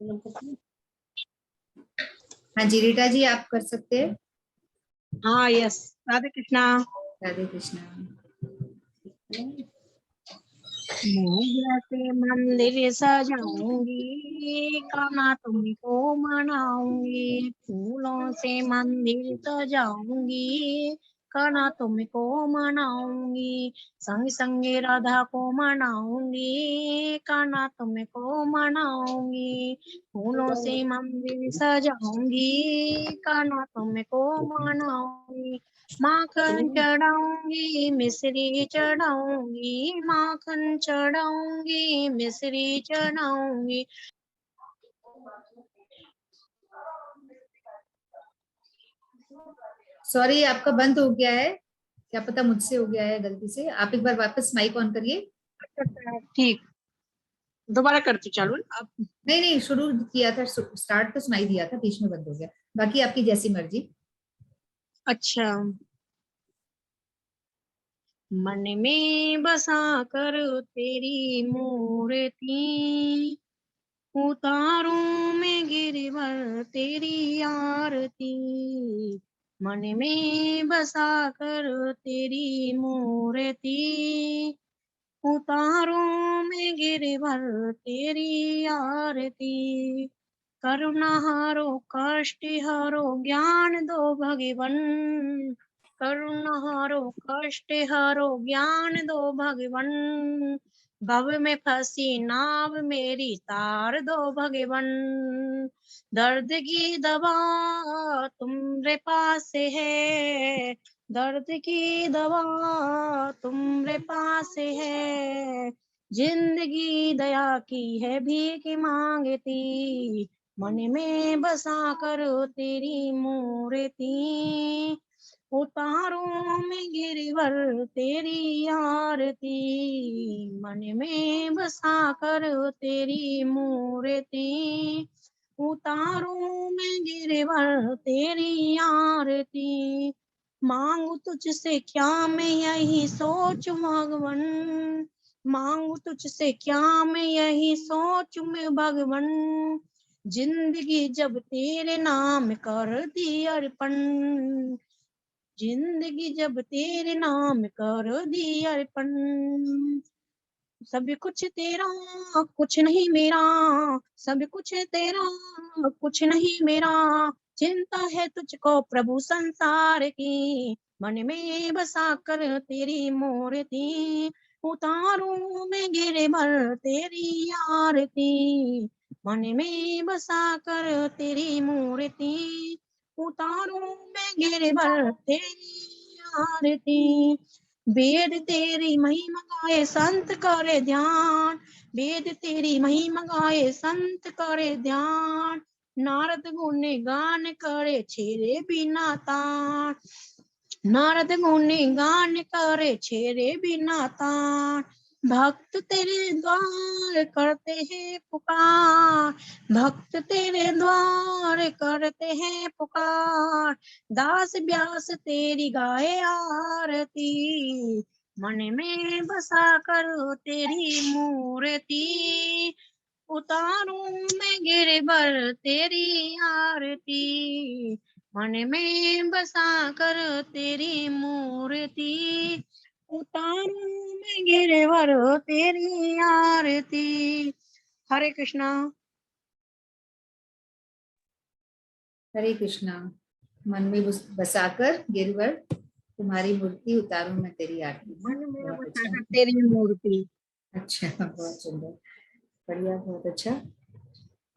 हाँ जी रीटा जी, आप कर सकते हैं। हाँ यस, राधे कृष्णा। राधे कृष्णा। मोगरा से मंदिर सजाऊंगी, कान्हा तुमको मनाऊंगी। फूलों से मंदिर सजाऊंगी, कान्हा तुमको मनाऊंगी। संग संग राधा को मनाऊंगी, कान्हा तुमको मनाऊंगी। फूलों से मंदिर सजाऊंगी, कान्हा तुमको मनाऊंगी। माखन चढ़ाऊंगी, मिश्री चढ़ाऊंगी, माखन चढ़ाऊंगी, मिश्री चढ़ाऊंगी। सॉरी, आपका बंद हो गया है, क्या पता मुझसे हो गया है गलती से। आप एक बार वापस माइक ऑन करिए। ठीक, दोबारा करती चालू आप। नहीं नहीं, शुरू किया था, स्टार्ट तो सुनाई दिया था, बीच में बंद हो गया। बाकी आपकी जैसी मर्जी। अच्छा। मन में बसा कर तेरी मूर्ति, उतारूं मैं गिरवर तेरी आरती। मन में बसा कर तेरी मूर्ति, उतारूं मैं गिरवर तेरी आरती। करुणा हारो कष्ट हारो ज्ञान दो भगवन, करुणा हारो कष्ट हारो ज्ञान दो भगवन। भव में फंसी नाव मेरी तार दो भगवन। दर्द की दवा तुम्हारे पास है, दर्द की दवा तुम्हारे पास है। जिंदगी दया की है भीख मांगती, मन में बसा कर तेरी मूर्ति। उतारूं मैं गिरवर तेरी आरती, मन में बसा कर तेरी मूर्ति। उतारूं मैं गिरवर तेरी आरती। मांगू तुझसे क्या मैं यही सोच भगवन, मांगू तुझसे क्या मैं यही सोच में भगवन। जिंदगी जब तेरे नाम कर दी अर्पण, जिंदगी जब तेरे नाम कर दी अर्पण। सब कुछ तेरा कुछ नहीं मेरा, सब कुछ तेरा कुछ नहीं मेरा। चिंता है तुझको प्रभु संसार की, मन में बसा कर तेरी मूर्ति। उतारूं मैं गिरवर तेरी आरती, मन में बसा कर तेरी मूर्ति। उतारूं मैं गिरवर तेरी आरती। वेद तेरी महिमा गाए संत करे ध्यान, वेद तेरी महिमा गाए संत करे ध्यान। नारद गुण गान करे छेरे बिना तान, नारद गुण गान करे छेरे बिना तान। भक्त तेरे द्वार करते हैं पुकार, भक्त तेरे द्वार करते हैं पुकार। दास व्यास तेरी गाए आरती, मन में बसा कर तेरी मूर्ति। उतारूं मैं गिरवर तेरी आरती, मन में बसा कर तेरी मूर्ति। उतारूं मैं गिरवर तेरी आरती। हरे कृष्णा। हरे कृष्णा। मन में बसाकर गिरवर तुम्हारी मूर्ति, उतारूं मैं तेरी आरती। मन में बहुत बसा अच्छा, कर तेरी मूर्ति। अच्छा, बहुत सुंदर, बढ़िया, बहुत अच्छा।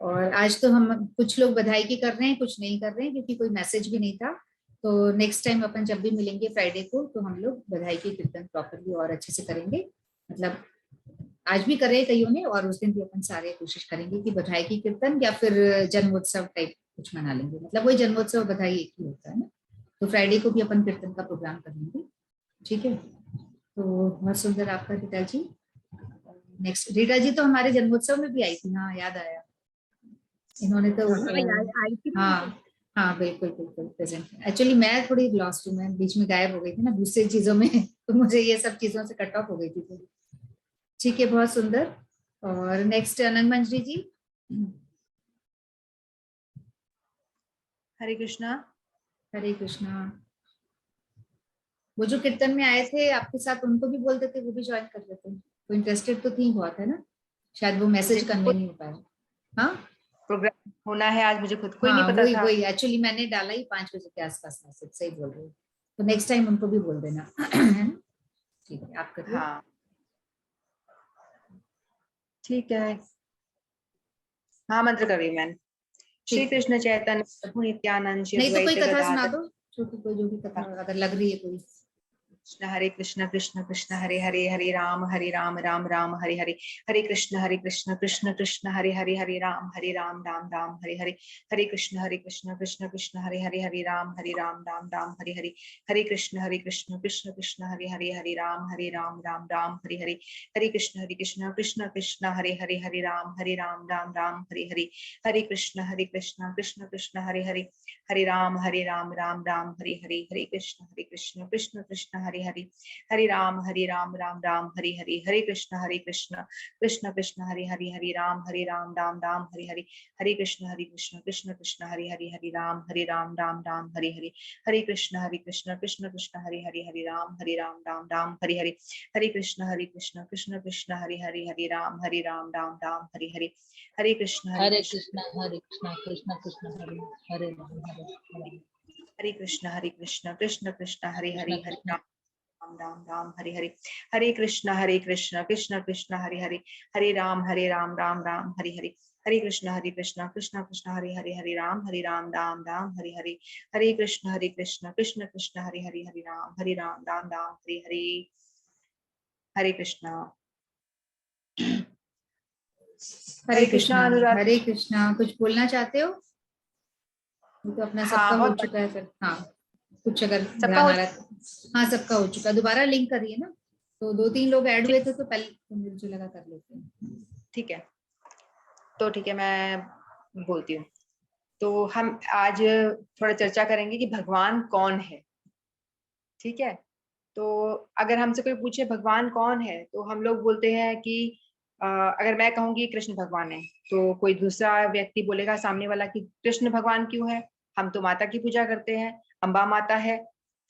और आज तो हम कुछ लोग बधाई की कर रहे हैं, कुछ नहीं कर रहे हैं, क्योंकि कोई मैसेज भी नहीं था। तो नेक्स्ट टाइम अपन जब भी मिलेंगे फ्राइडे को, तो हम लोग बधाई की कीर्तन प्रॉपरली और अच्छे से करेंगे। मतलब आज भी करे कईयों ने, और उस दिन भी अपन सारे कोशिश करेंगे कि बधाई की कीर्तन या फिर जन्मोत्सव टाइप कुछ मना लेंगे। मतलब वही जन्मोत्सव और बधाई एक ही होता है ना। तो फ्राइडे को भी अपन कीर्तन का प्रोग्राम कर लेंगे, ठीक है। तो बहुत सुंदर आपका रीटा जी। नेक्स्ट रीटा जी तो हमारे जन्मोत्सव में भी आई थी, हाँ याद आया। इन्होंने तो आई थी। हाँ हाँ बिल्कुल बिल्कुल प्रेजेंट। एक्चुअली मैं थोड़ी लॉस्ट हूँ, मैं बीच में गायब हो गई थी ना दूसरी चीजों में तो मुझे ये सब चीजों से कट ऑफ हो गई थी थोड़ी। ठीक है, बहुत सुंदर। और नेक्स्ट अनंत मंजरी जी। हरे कृष्णा। हरे कृष्णा। वो जो कीर्तन में आए थे आपके साथ, उनको भी बोल देते, वो भी ज्वाइन कर लेते। वो इंटरेस्टेड तो थी बहुत, है ना? शायद वो मैसेज कन्वे नहीं हो पाया। हाँ प्रोग्राम होना है आज, मुझे खुद को ही नहीं हाँ, पता वही था। वही एक्चुअली मैंने डाला ही 5 बजे के आसपास मैसेज, सही बोल रहे हो। तो नेक्स्ट टाइम उनको भी बोल देना, है ना? ठीक है, आप करिए। हाँ ठीक है। हाँ मंत्र करी मैंने। श्री ठीक है। कृष्ण चैतन्य प्रभु नित्यानंद श्री नहीं तो कोई अद्वैत कथा सुना गदाधर। दो, जो भी कथा अगर लग रही है कोई। कृष्ण कृष्ण कृष्ण हरे हरे हरे राम राम राम हरे हरे। हरे कृष्ण कृष्ण कृष्ण हरे हरे राम राम राम हरे हरे। हरे कृष्ण कृष्ण कृष्ण हरे राम राम हरे हरे। हरे कृष्ण कृष्ण कृष्ण हरे राम राम हरे हरे। हरे कृष्ण कृष्ण कृष्ण हरे राम राम हरे हरे। हरे कृष्ण कृष्ण कृष्ण हरे राम राम हरे हरे। हरे कृष्ण कृष्ण कृष्ण हरे राम राम हरे हरे। हरे कृष्ण कृष्ण कृष्ण हरे राम राम हरे हरे। हरे कृष्ण कृष्ण कृष्ण हरे राम राम हरे हरे। हरे कृष्ण कृष्ण कृष्ण हरे राम राम हरे हरे। हरे कृष्ण कृष्ण कृष्ण हरे राम हरे हरे। हरे कृष्ण कृष्ण कृष्ण कृष्ण हरे हरे राम हरे हरे कृष्ण कृष्ण कृष्ण कृष्ण हरे कृष्ण राम हरे हरे। हरे कृष्ण कृष्ण कृष्ण हरे राम राम हरे हरे। हरे कृष्ण कृष्ण कृष्ण हरे राम राम हरे हरे। हरे कृष्ण कृष्ण कृष्ण हरे राम राम हरे हरे। हरे कृष्णा। हरे कृष्णा। अनुराग। हरे कृष्णा। कुछ बोलना चाहते हो? ये तो अपना हाँ सबका हो बहुत चुका है फिर। हाँ, कुछ अगर सबका ध्यान हो। आ रहा है। हाँ, सबका हो चुका। दोबारा लिंक करिए ना। तो 2-3 लोग ऐड हुए थे, तो पहले तो मुझे लगा कर लेते हैं। ठीक है, तो ठीक है मैं बोलती हूँ। तो हम आज थोड़ा चर्चा करेंगे कि भगवान कौन है। ठीक है, तो अगर हमसे कोई पूछे भगवान कौन है, तो हम लोग बोलते हैं कि अगर मैं कहूंगी कृष्ण भगवान है, तो कोई दूसरा व्यक्ति बोलेगा सामने वाला कि कृष्ण भगवान क्यों है, हम तो माता की पूजा करते हैं, अम्बा माता है।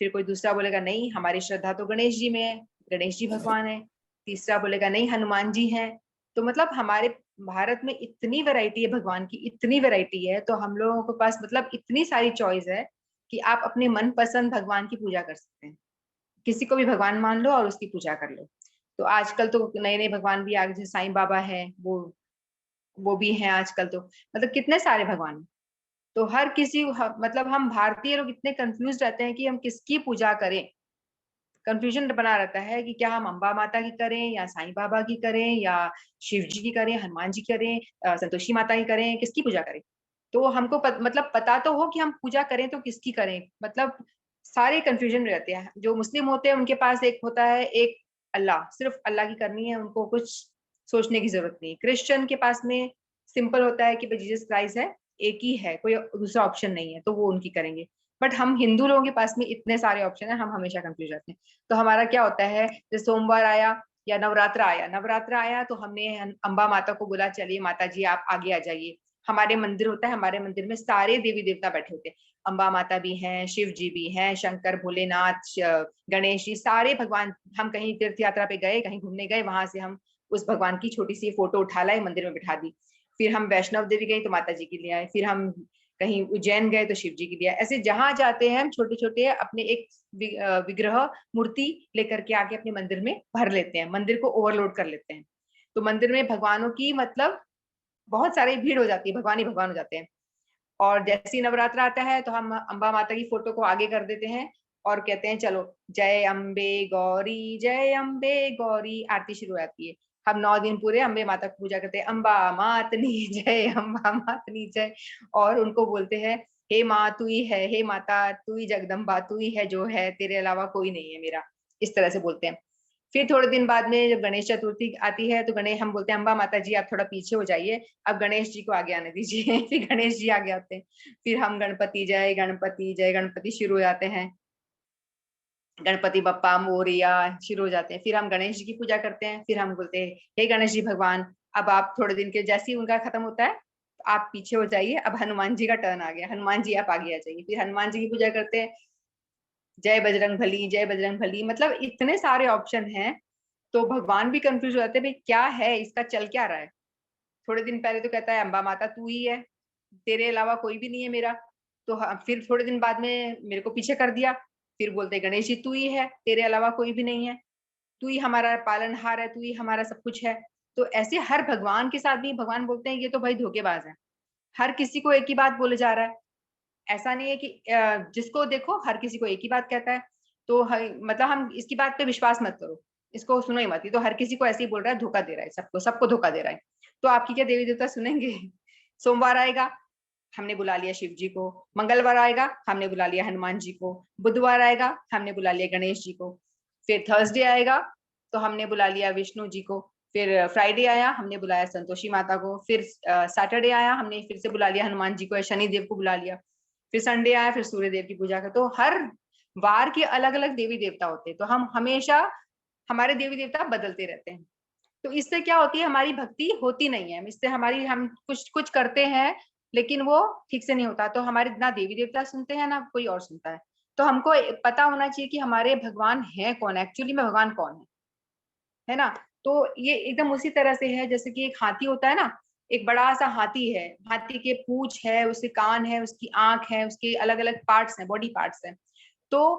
फिर कोई दूसरा बोलेगा नहीं, हमारी श्रद्धा तो गणेश जी में है, गणेश जी भगवान है। तीसरा बोलेगा नहीं, हनुमान जी हैं। तो मतलब हमारे भारत में इतनी वैरायटी है, भगवान की इतनी वैरायटी है, तो हम लोगों के पास मतलब इतनी सारी चॉइस है कि आप अपने मनपसंद भगवान की पूजा कर सकते हैं। किसी को भी भगवान मान लो और उसकी पूजा कर लो। तो आजकल तो नए नए भगवान भी आ गए, जैसे साईं बाबा है, वो भी हैं आजकल। तो मतलब कितने सारे भगवान हैं। तो हर किसी मतलब हम भारतीय लोग इतने कंफ्यूज रहते हैं कि हम किसकी पूजा करें। कंफ्यूजन बना रहता है कि क्या हम अम्बा माता की करें या साईं बाबा की करें या शिव जी की करें, हनुमान जी की करें, संतोषी माता की करें, किसकी पूजा करें। तो हमको मतलब पता तो हो कि हम पूजा करें तो किसकी करें। मतलब सारे कंफ्यूजन में रहते हैं। जो मुस्लिम होते हैं उनके पास एक होता है, एक अल्लाह, सिर्फ अल्लाह की करनी है, उनको कुछ सोचने की जरूरत नहीं। क्रिश्चियन के पास में सिंपल होता है कि भाई जीसस क्राइस्ट है, एक ही है, कोई दूसरा ऑप्शन नहीं है, तो वो उनकी करेंगे। बट हम हिंदू लोगों के पास में इतने सारे ऑप्शन है, हम हमेशा कंफ्यूज रहते हैं। तो हमारा क्या होता है, जैसे सोमवार आया या नवरात्र आया तो हमने अम्बा माता को बोला चलिए माता जी आप आगे आ जाइए। हमारे मंदिर होता है, हमारे मंदिर में सारे देवी देवता बैठे होते हैं। अम्बा माता भी हैं, शिव जी भी हैं, शंकर भोलेनाथ गणेश जी, सारे भगवान। हम कहीं तीर्थ यात्रा पे गए, कहीं घूमने गए, वहां से हम उस भगवान की छोटी सी फोटो उठा लाए, मंदिर में बिठा दी। फिर हम वैष्णव देवी गए तो माता जी की ले आए। फिर हम कहीं उज्जैन गए तो शिव जी की ले आए। ऐसे जहां जाते हैं हम छोटे छोटे अपने एक विग्रह मूर्ति लेकर के आके अपने मंदिर में भर लेते हैं, मंदिर को ओवरलोड कर लेते हैं। तो मंदिर में भगवानों की मतलब बहुत सारी भीड़ हो जाती है, भगवान ही भगवान हो जाते हैं। और जैसे ही नवरात्र आता है तो हम अम्बा माता की फोटो को आगे कर देते हैं और कहते हैं चलो जय अम्बे गौरी, जय अम्बे गौरी, आरती शुरू हो जाती है। हम 9 दिन पूरे अम्बे माता की पूजा करते हैं, अम्बा मातनी जय, अम्बा मातनी जय। और उनको बोलते हैं हे माँ तू ही है, हे माता तू ही जगदम्बा, तू ही है जो है, तेरे अलावा कोई नहीं है मेरा, इस तरह से बोलते हैं। फिर थोड़े दिन बाद में जब गणेश चतुर्थी आती है तो गणेश हम बोलते हैं अम्बा माता जी आप थोड़ा पीछे हो जाइए, अब गणेश जी को आगे आने दीजिए। फिर गणेश जी आगे आते हैं। फिर हम गणपति जय गणपति जय गणपति शुरू हो जाते हैं, गणपति बप्पा मोरिया शुरू हो जाते हैं। फिर हम गणेश जी की पूजा करते हैं। फिर हम बोलते हैं हे गणेश जी भगवान, अब आप थोड़े दिन के जैसे ही उनका खत्म होता है आप पीछे हो जाइए, अब हनुमान जी का टर्न आ गया, हनुमान जी आप आगे आ जाइए। फिर हनुमान जी की पूजा करते हैं, जय बजरंग बली, जय बजरंग बली, मतलब इतने सारे ऑप्शन हैं। तो भगवान भी कंफ्यूज हो जाते हैं, भाई क्या है इसका, चल क्या रहा है। थोड़े दिन पहले तो कहता है अम्बा माता तू ही है, तेरे अलावा कोई भी नहीं है मेरा। तो फिर थोड़े दिन बाद में मेरे को पीछे कर दिया, फिर बोलते गणेश जी तू ही है, तेरे अलावा कोई भी नहीं है, तू ही हमारा पालनहार है, तू ही हमारा सब कुछ है। तो ऐसे हर भगवान के साथ भी भगवान बोलते हैं ये तो भाई धोखेबाज है, हर किसी को एक ही बात बोले जा रहा है। ऐसा नहीं है कि जिसको देखो हर किसी को एक ही बात कहता है। तो मतलब हम इसकी बात पे विश्वास मत करो, इसको सुनो ही मत, ये तो हर किसी को ऐसे ही बोल रहा है, धोखा दे रहा है, सबको सबको धोखा दे रहा है। तो आपकी क्या देवी देवता सुनेंगे? सोमवार आएगा, हमने बुला लिया शिव जी को, मंगलवार आएगा हमने बुला लिया हनुमान जी को, बुधवार आएगा हमने बुला लिया गणेश जी को, फिर थर्सडे आएगा तो हमने बुला लिया विष्णु जी को, फिर फ्राइडे आया हमने बुलाया संतोषी माता को, फिर सैटरडे आया हमने फिर से बुला लिया हनुमान जी को या शनि देव को बुला लिया, फिर संडे आया फिर सूर्य देव की पूजा कर। तो हर वार के अलग अलग देवी देवता होते हैं, तो हम हमेशा हमारे देवी देवता बदलते रहते हैं। तो इससे क्या होती है, हमारी भक्ति होती नहीं है, इससे हमारी हम कुछ कुछ करते हैं लेकिन वो ठीक से नहीं होता। तो हमारे ना देवी देवता सुनते हैं ना कोई और सुनता है। तो हमको पता होना चाहिए कि हमारे भगवान है कौन, एक्चुअली में भगवान कौन है ना। तो ये एकदम उसी तरह से है जैसे कि एक हाथी होता है ना, एक बड़ा सा हाथी है, हाथी के पूंछ है, उसके कान है, उसकी आंख है, उसके अलग अलग पार्ट्स हैं, बॉडी पार्ट्स हैं। तो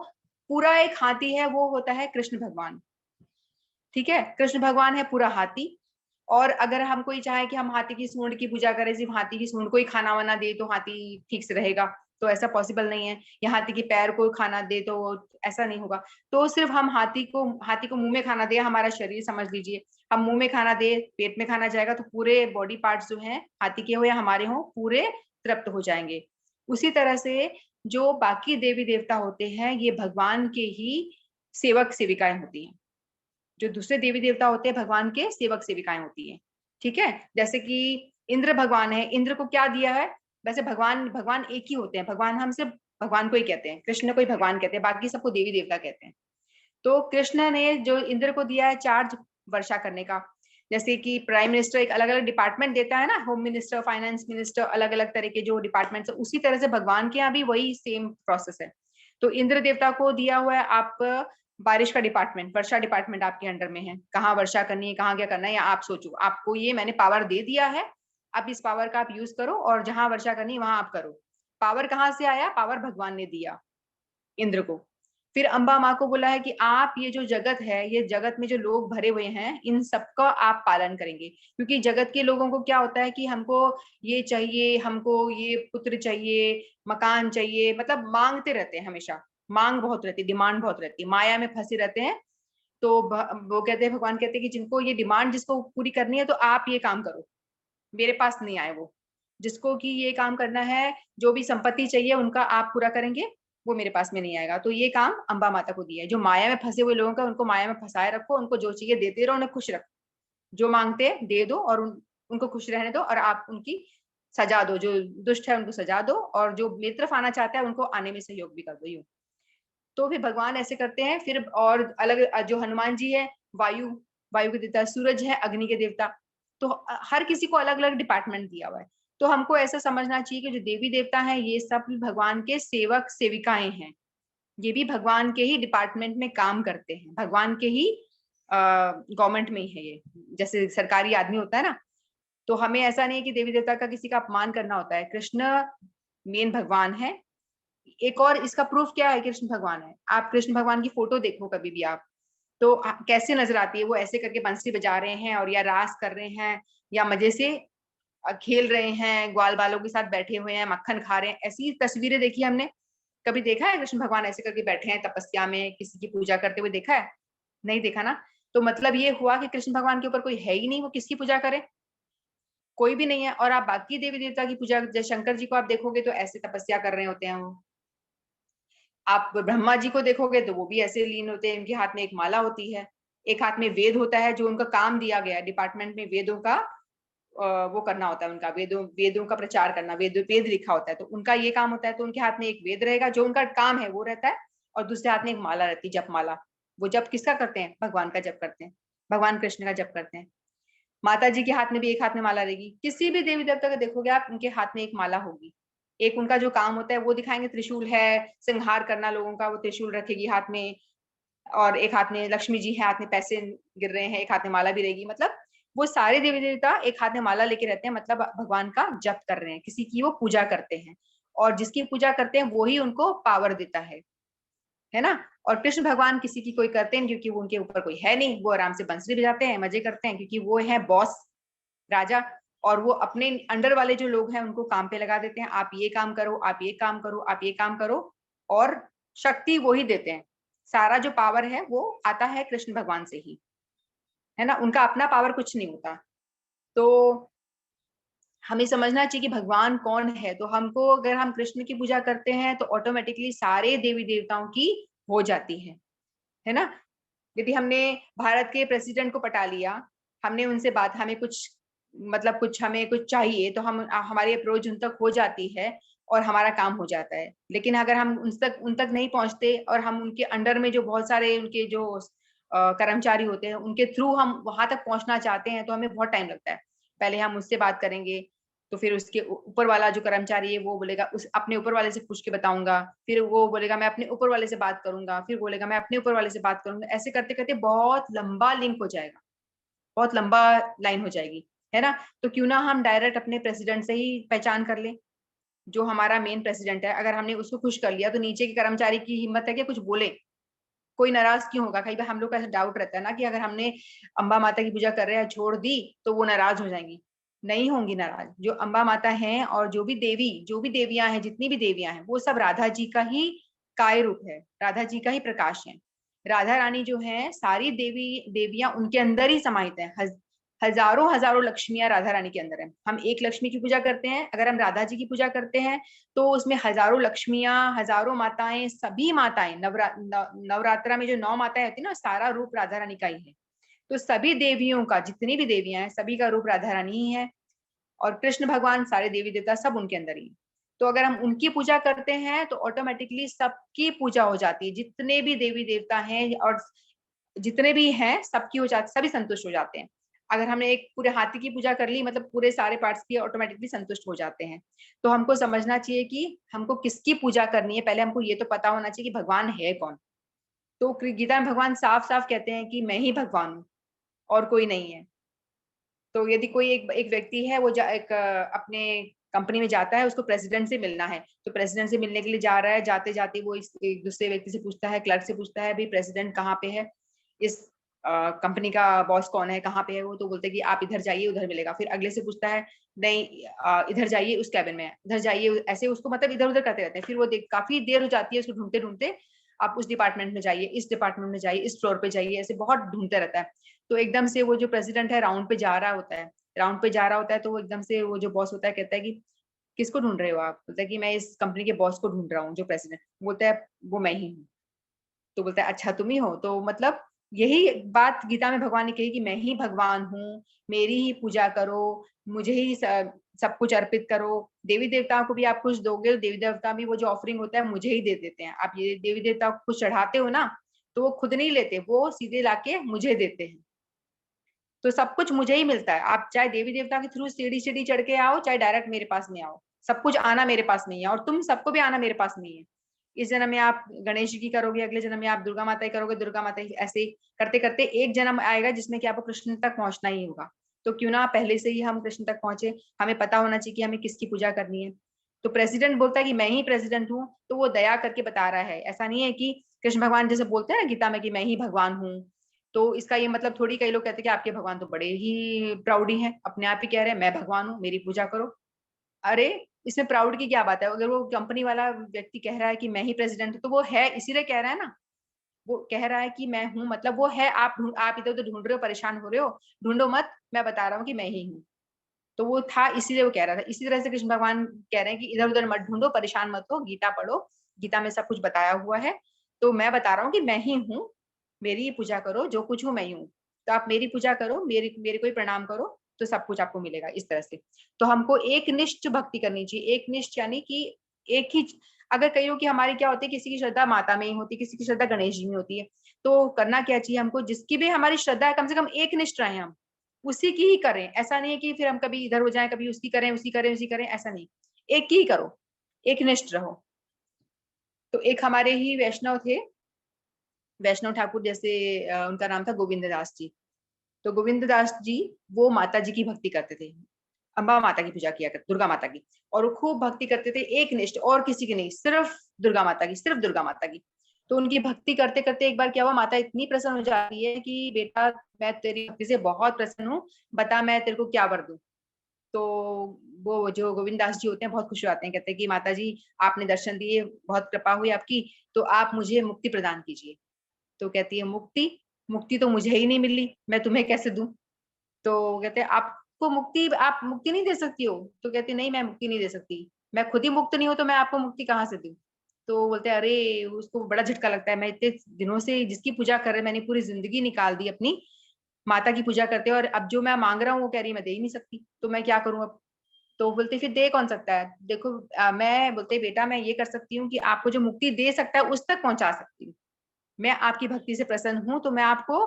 पूरा एक हाथी है, वो होता है कृष्ण भगवान। ठीक है, कृष्ण भगवान है पूरा हाथी। और अगर हम कोई चाहे कि हम हाथी की सूंड की पूजा करें, सिर्फ हाथी की सूंड को ही खाना वाना दे तो हाथी ठीक से रहेगा, तो ऐसा पॉसिबल नहीं है। या हाथी के पैर को खाना दे तो ऐसा नहीं होगा। तो सिर्फ हम हाथी को मुंह में खाना दे, हमारा शरीर समझ लीजिए, हम मुंह में खाना दे, पेट में खाना जाएगा तो पूरे बॉडी पार्ट्स जो हैं हाथी के हो या हमारे हो पूरे तृप्त हो जाएंगे। उसी तरह से जो बाकी देवी देवता होते हैं ये भगवान के ही सेवक सेविकाएं होती हैं। जो दूसरे देवी देवता होते हैं भगवान के सेवक सेविकाएं होती हैं। ठीक है, जैसे कि इंद्र भगवान है, इंद्र को क्या दिया है, वैसे भगवान भगवान एक ही होते हैं, भगवान हम सिर्फ भगवान को ही कहते हैं, कृष्ण को ही भगवान कहते हैं, बाकी सबको देवी देवता कहते हैं। तो कृष्ण ने जो इंद्र को दिया है चार्ज वर्षा करने का, जैसे कि प्राइम मिनिस्टर एक अलग अलग डिपार्टमेंट देता है ना, होम मिनिस्टर, फाइनेंस मिनिस्टर, अलग अलग तरह के जो डिपार्टमेंट है, उसी तरह से भगवान के यहाँ भी वही सेम प्रोसेस है। तो इंद्र देवता को दिया हुआ है आप बारिश का डिपार्टमेंट, वर्षा डिपार्टमेंट आपके अंडर में है, कहाँ वर्षा करनी है, कहाँ क्या करना है, या आप सोचो, आपको ये मैंने पावर दे दिया है, अब इस पावर का आप यूज करो और जहां वर्षा करनी है वहां आप करो। पावर कहाँ से आया, पावर भगवान ने दिया इंद्र को। फिर अंबा माँ को बोला है कि आप ये जो जगत है, ये जगत में जो लोग भरे हुए हैं इन सबका आप पालन करेंगे, क्योंकि जगत के लोगों को क्या होता है कि हमको ये चाहिए, हमको ये पुत्र चाहिए, मकान चाहिए, मतलब मांगते रहते हैं, हमेशा मांग बहुत रहती है, डिमांड बहुत रहती है, माया में फंसे रहते हैं। तो वो कहते हैं, भगवान कहते हैं कि जिनको ये डिमांड जिसको पूरी करनी है तो आप ये काम करो, मेरे पास नहीं आए वो, जिसको कि ये काम करना है, जो भी संपत्ति चाहिए उनका आप पूरा करेंगे, वो मेरे पास में नहीं आएगा। तो ये काम अंबा माता को दिया है। जो माया में फंसे हुए लोगों का, उनको माया में फंसाए रखो, उनको जो चाहिए देते रहो, उन्हें खुश रखो, जो मांगते हैं दे दो और उनको खुश रहने दो, और आप उनकी सजा दो, जो दुष्ट है उनको सजा दो, और जो मेरी तरफ आना चाहता है उनको आने में सहयोग भी कर दो। यूं तो फिर भगवान ऐसे करते हैं। फिर और अलग जो हनुमान जी है, वायु, वायु के देवता, सूरज है अग्नि के देवता। तो हर किसी को अलग अलग डिपार्टमेंट दिया हुआ है। तो हमको ऐसा समझना चाहिए कि जो देवी देवता हैं ये सब भगवान के सेवक सेविकाएं हैं, ये भी भगवान के ही डिपार्टमेंट में काम करते हैं, भगवान के ही गवर्नमेंट में ही है ये, जैसे सरकारी आदमी होता है ना। तो हमें ऐसा नहीं है कि देवी देवता का किसी का अपमान करना होता है, कृष्ण मेन भगवान है। एक और इसका प्रूफ क्या है, कृष्ण भगवान है, आप कृष्ण भगवान की फोटो देखो कभी भी आप, तो कैसे नजर आती है, वो ऐसे करके बंसरी बजा रहे हैं और या रास कर रहे हैं या मजे से खेल रहे हैं, ग्वाल बालों के साथ बैठे हुए हैं, मक्खन खा रहे हैं, ऐसी तस्वीरें देखी हमने। कभी देखा है कृष्ण भगवान ऐसे करके बैठे हैं तपस्या में किसी की पूजा करते हुए, देखा है? नहीं देखा ना। तो मतलब ये हुआ कि कृष्ण भगवान के ऊपर कोई है ही नहीं, वो किसकी पूजा करे, कोई भी नहीं है। और आप बाकी देवी देवता की पूजा, जैसे शंकर जी को आप देखोगे तो ऐसे तपस्या कर रहे होते हैं वो, आप ब्रह्मा जी को देखोगे तो वो भी ऐसे लीन होते हैं, उनके हाथ में एक माला होती है, एक हाथ में वेद होता है, जो उनका काम दिया गया है डिपार्टमेंट में, वेदों का वो करना होता है उनका, वेदों का प्रचार करना, वेद लिखा होता है तो उनका ये काम होता है। तो उनके हाथ में एक वेद रहेगा जो उनका काम है वो रहता है, और दूसरे हाथ में एक माला रहती है, जप माला। वो जप किसका करते हैं, भगवान का जप करते हैं, भगवान कृष्ण का जप करते हैं। माता जी के हाथ में भी एक हाथ में माला रहेगी, किसी भी देवी देवता को देखोगे आप, उनके हाथ में एक माला होगी। एक उनका जो काम होता है वो दिखाएंगे, त्रिशूल है, संहार करना लोगों का, वो त्रिशूल रखेगी हाथ में, और एक हाथ में लक्ष्मी जी है, हाथ में पैसे गिर रहे हैं, एक हाथ में माला भी रहेगी। मतलब वो सारे देवी देवता एक हाथ में माला लेके रहते हैं, मतलब भगवान का जप कर रहे हैं, किसी की वो पूजा करते हैं, और जिसकी पूजा करते हैं वो ही उनको पावर देता है ना। और कृष्ण भगवान किसी की कोई करते हैं, क्योंकि वो उनके ऊपर कोई है नहीं, वो आराम से बंसरी बजाते हैं, मजे करते हैं, क्योंकि वो है बॉस, राजा। और वो अपने अंडर वाले जो लोग हैं उनको काम पे लगा देते हैं, आप ये काम करो, आप ये काम करो, आप ये काम करो, और शक्ति वो ही देते हैं। सारा जो पावर है वो आता है कृष्ण भगवान से ही, है ना, उनका अपना पावर कुछ नहीं होता। तो हमें समझना चाहिए कि भगवान कौन है। तो हमको, अगर हम कृष्ण की पूजा करते हैं तो ऑटोमेटिकली सारे देवी देवताओं की हो जाती है ना। यदि हमने भारत के प्रेसिडेंट को पटा लिया, हमने उनसे बात, हमें कुछ मतलब कुछ हमें कुछ चाहिए, तो हम हमारी अप्रोच उन तक हो जाती है और हमारा काम हो जाता है। लेकिन अगर हम उन तक नहीं पहुंचते, और हम उनके अंडर में जो बहुत सारे उनके जो कर्मचारी होते हैं उनके थ्रू हम वहां तक पहुंचना चाहते हैं, तो हमें बहुत टाइम लगता है। पहले हम उससे बात करेंगे, तो फिर उसके ऊपर वाला जो कर्मचारी है वो बोलेगा उस अपने ऊपर वाले से पूछ के बताऊंगा, फिर वो बोलेगा मैं अपने ऊपर वाले से बात करूंगा, फिर बोलेगा मैं अपने ऊपर वाले से बात करूंगा। ऐसे करते करते बहुत लंबा लिंक हो जाएगा, बहुत लंबा लाइन हो जाएगी, है ना। तो क्यों ना हम डायरेक्ट अपने प्रेसिडेंट से ही पहचान कर ले, जो हमारा मेन प्रेसिडेंट है। अगर हमने उसको खुश कर लिया तो नीचे के कर्मचारी की हिम्मत है कि कुछ बोले, कोई नाराज क्यों होगा। कई बार हम लोग का ऐसा डाउट रहता है ना कि अगर हमने अम्बा माता की पूजा कर रहे हैं छोड़ दी तो वो नाराज हो जाएंगी। नहीं होंगी नाराज। जो अम्बा माता हैं और जो भी देवियां हैं, जितनी भी देवियां हैं, वो सब राधा जी का ही काय रूप है, राधा जी का ही प्रकाश है। राधा रानी जो है, सारी देवियां उनके अंदर ही समाहित है। हजारों हजारों लक्ष्मियां राधा रानी के अंदर है। हम एक लक्ष्मी की पूजा करते हैं, अगर हम राधा जी की पूजा करते हैं तो उसमें हजारों लक्ष्मियां, हजारों माताएं, सभी माताएं, नवरात्रा में जो 9 माताएं होती है ना, सारा रूप राधा रानी का ही है। तो सभी देवियों का, जितनी भी देवियां हैं, सभी का रूप राधा रानी ही है। और कृष्ण भगवान, सारे देवी देवता सब उनके अंदर ही। तो अगर हम उनकी पूजा करते हैं तो ऑटोमेटिकली सबकी पूजा हो जाती है। जितने भी देवी देवता हैं और जितने भी हैं सबकी हो जाती, सभी संतुष्ट हो जाते हैं। अगर हमने एक पूरे हाथी की पूजा कर ली, मतलब पूरे सारे पार्ट्स की ऑटोमेटिकली संतुष्ट हो जाते हैं। तो हमको समझना चाहिए कि हमको किसकी पूजा करनी है। पहले हमको ये तो पता होना चाहिए कि भगवान है कौन। तो गीता में भगवान साफ साफ कहते हैं कि मैं ही भगवान हूँ और कोई नहीं है। तो यदि कोई एक व्यक्ति है, वो अपने कंपनी में जाता है, उसको प्रेसिडेंट से मिलना है, तो प्रेसिडेंट से मिलने के लिए जा रहा है, जाते जाते वो एक दूसरे व्यक्ति से पूछता है, क्लर्क से पूछता है, भाई प्रेसिडेंट कहाँ पे है, इस कंपनी का बॉस कौन है, कहाँ पे है वो। तो बोलते हैं कि आप इधर जाइए, उधर मिलेगा। फिर अगले से पूछता है, नहीं इधर जाइए, उस कैबिन में है, इधर जाइए। ऐसे उसको मतलब इधर उधर करते रहते हैं। फिर वो काफी देर हो जाती है उसको ढूंढते ढूंढते, आप उस डिपार्टमेंट में जाइए, इस डिपार्टमेंट में जाइए, इस फ्लोर पे जाइए, ऐसे बहुत ढूंढते रहता है। तो एकदम से वो जो प्रेसिडेंट है राउंड पे जा रहा होता है, तो वो एकदम से, वो जो बॉस होता है कहता है कि किसको ढूंढ रहे हो आप। बोलता है कि मैं इस कंपनी के बॉस को ढूंढ रहा हूँ, जो प्रेसिडेंट। बोलता है वो मैं ही हूँ। तो बोलता है अच्छा तुम ही हो। तो मतलब यही बात गीता में भगवान ने कही कि मैं ही भगवान हूँ, मेरी ही पूजा करो, मुझे ही सब कुछ अर्पित करो। देवी देवताओं को भी आप कुछ दोगे तो देवी देवता भी वो जो ऑफरिंग होता है मुझे ही दे देते हैं। आप ये देवी देवता को कुछ चढ़ाते हो ना, तो वो खुद नहीं लेते, वो सीधे लाके मुझे देते हैं। तो सब कुछ मुझे ही मिलता है। आप चाहे देवी देवता के थ्रू सीढ़ी सीढ़ी चढ़ के आओ, चाहे डायरेक्ट मेरे पास में आओ, सब कुछ आना मेरे पास नहीं है, और तुम सबको भी आना मेरे पास नहीं है। इस जन्म में आप गणेश जी की करोगे, अगले जन्म में आप दुर्गा माता की करोगे, दुर्गा माता की, ऐसे करते करते एक जन्म आएगा जिसमें कि आपको कृष्ण तक पहुंचना ही होगा। तो क्यों ना पहले से ही हम कृष्ण तक पहुंचे। हमें पता होना चाहिए कि हमें किसकी पूजा करनी है। तो प्रेसिडेंट बोलता है कि मैं ही प्रेसिडेंट हूँ, तो वो दया करके बता रहा है। ऐसा नहीं है कि कृष्ण भगवान जैसे बोलते हैं ना गीता में कि मैं ही भगवान हूँ, तो इसका ये मतलब थोड़ी, कई लोग कहते हैं कि आपके भगवान तो बड़े ही प्राउडी हैं, अपने आप ही कह रहे हैं मैं भगवान हूँ, मेरी पूजा करो। अरे इसमें प्राउड की क्या बात है। अगर वो कंपनी वाला व्यक्ति कह रहा है कि मैं ही प्रेसिडेंट हूँ, तो वो है इसीलिए कह रहा है ना। वो कह रहा है कि मैं हूँ, मतलब वो है। आप इधर उधर ढूंढ रहे हो, परेशान हो रहे हो, ढूंढो मत, मैं बता रहा हूँ कि मैं ही हूँ। तो वो था, इसीलिए वो कह रहा था। इसी तरह से कृष्ण भगवान कह रहे हैं कि इधर उधर मत ढूंढो, परेशान मत हो, गीता पढ़ो, गीता में सब कुछ बताया हुआ है। तो मैं बता रहा हूँ कि मैं ही हूँ, मेरी ही पूजा करो, जो कुछ हूँ मैं ही हूँ। तो आप मेरी पूजा करो, मेरे को ही प्रणाम करो, तो सब कुछ आपको मिलेगा। इस तरह से तो हमको एक निष्ठ भक्ति करनी चाहिए। एक निष्ठ यानी कि एक ही। अगर कई लोग की हमारी क्या होती है, किसी की श्रद्धा माता में ही होती है, किसी की श्रद्धा गणेश जी में होती है, तो करना क्या चाहिए हमको, जिसकी भी हमारी श्रद्धा है, कम से कम एक निष्ठ रहे हम। उसी की ही करें। ऐसा नहीं है कि फिर हम कभी इधर हो जाएं, कभी उसकी करें, उसी करें, ऐसा नहीं, एक की ही करो, एक निष्ठ रहो। तो एक हमारे ही वैष्णव थे, वैष्णव ठाकुर जैसे, उनका नाम था गोविंद दास जी। तो गोविंद दास जी वो माता जी की भक्ति करते थे, अम्बा माता की पूजा किया करते, दुर्गा माता की, और वो खूब भक्ति करते थे, एक निष्ठ, और किसी की नहीं, सिर्फ दुर्गा माता की, सिर्फ दुर्गा माता की। तो उनकी भक्ति करते करते एक बार क्या हुआ, माता इतनी प्रसन्न हो जाती है कि बेटा मैं तेरी भक्ति से बहुत प्रसन्न हूँ, बता मैं तेरे को क्या वर दूं। तो वो जो गोविंद दास जी होते हैं बहुत खुश हो जाते हैं, कहते हैं कि माता जी आपने दर्शन दिए, बहुत कृपा हुई आपकी, तो आप मुझे मुक्ति प्रदान कीजिए। तो कहती है मुक्ति, मुक्ति तो मुझे ही नहीं मिली, मैं तुम्हें कैसे दूं। तो कहते हैं आपको मुक्ति, आप मुक्ति नहीं दे सकती हो। तो कहती नहीं, मैं मुक्ति नहीं दे सकती, मैं खुद ही मुक्त नहीं हूं, तो मैं आपको मुक्ति कहाँ से दूं। तो बोलते हैं अरे, उसको बड़ा झटका लगता है, मैं इतने दिनों से जिसकी पूजा कर रहे, मैंने पूरी जिंदगी निकाल दी अपनी माता की पूजा करते, और अब जो मैं मांग रहा हूँ वो कह रही मैं दे ही नहीं सकती, तो मैं क्या करूं अब। तो बोलते फिर दे कौन सकता है, देखो मैं बोलते बेटा मैं ये कर सकती हूँ कि आपको जो मुक्ति दे सकता है उस तक पहुंचा सकती हूँ, मैं आपकी भक्ति से प्रसन्न हूं, तो मैं आपको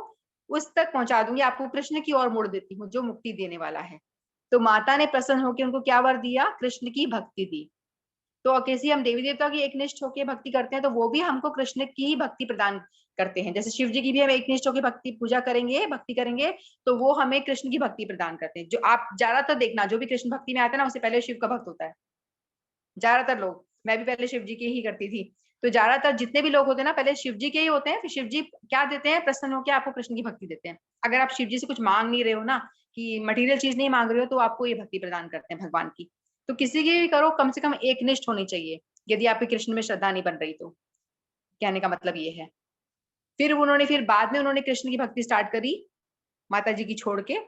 उस तक पहुंचा दूंगी, आपको कृष्ण की ओर मोड़ देती हूँ जो मुक्ति देने वाला है। तो माता ने प्रसन्न होकर उनको क्या वर दिया, कृष्ण की भक्ति दी। तो कैसी हम देवी देवता की एकनिष्ठ होकर भक्ति करते हैं, तो वो भी हमको कृष्ण की ही भक्ति प्रदान करते हैं। जैसे शिव जी की भी हम एकनिष्ठ होकर भक्ति पूजा करेंगे, भक्ति करेंगे, तो वो हमें कृष्ण की भक्ति प्रदान करते हैं। जो आप ज्यादातर देखना, जो भी कृष्ण भक्ति में आता है ना, उससे पहले शिव का भक्त होता है ज्यादातर लोग। मैं भी पहले शिव जी की ही करती थी। तो ज्यादातर जितने भी लोग होते हैं ना, पहले शिव जी के ही होते हैं, फिर शिव जी क्या देते हैं, प्रसन्न होकर आपको कृष्ण की भक्ति देते हैं। अगर आप शिव जी से कुछ मांग नहीं रहे हो ना, कि मटेरियल चीज नहीं मांग रहे हो, तो आपको ये भक्ति प्रदान करते हैं भगवान की। तो किसी की भी करो, कम से कम एक निष्ठ होनी चाहिए, यदि आपकी कृष्ण में श्रद्धा नहीं बन रही तो। कहने का मतलब ये है। फिर बाद में उन्होंने कृष्ण की भक्ति स्टार्ट करी, माता जी की छोड़ के।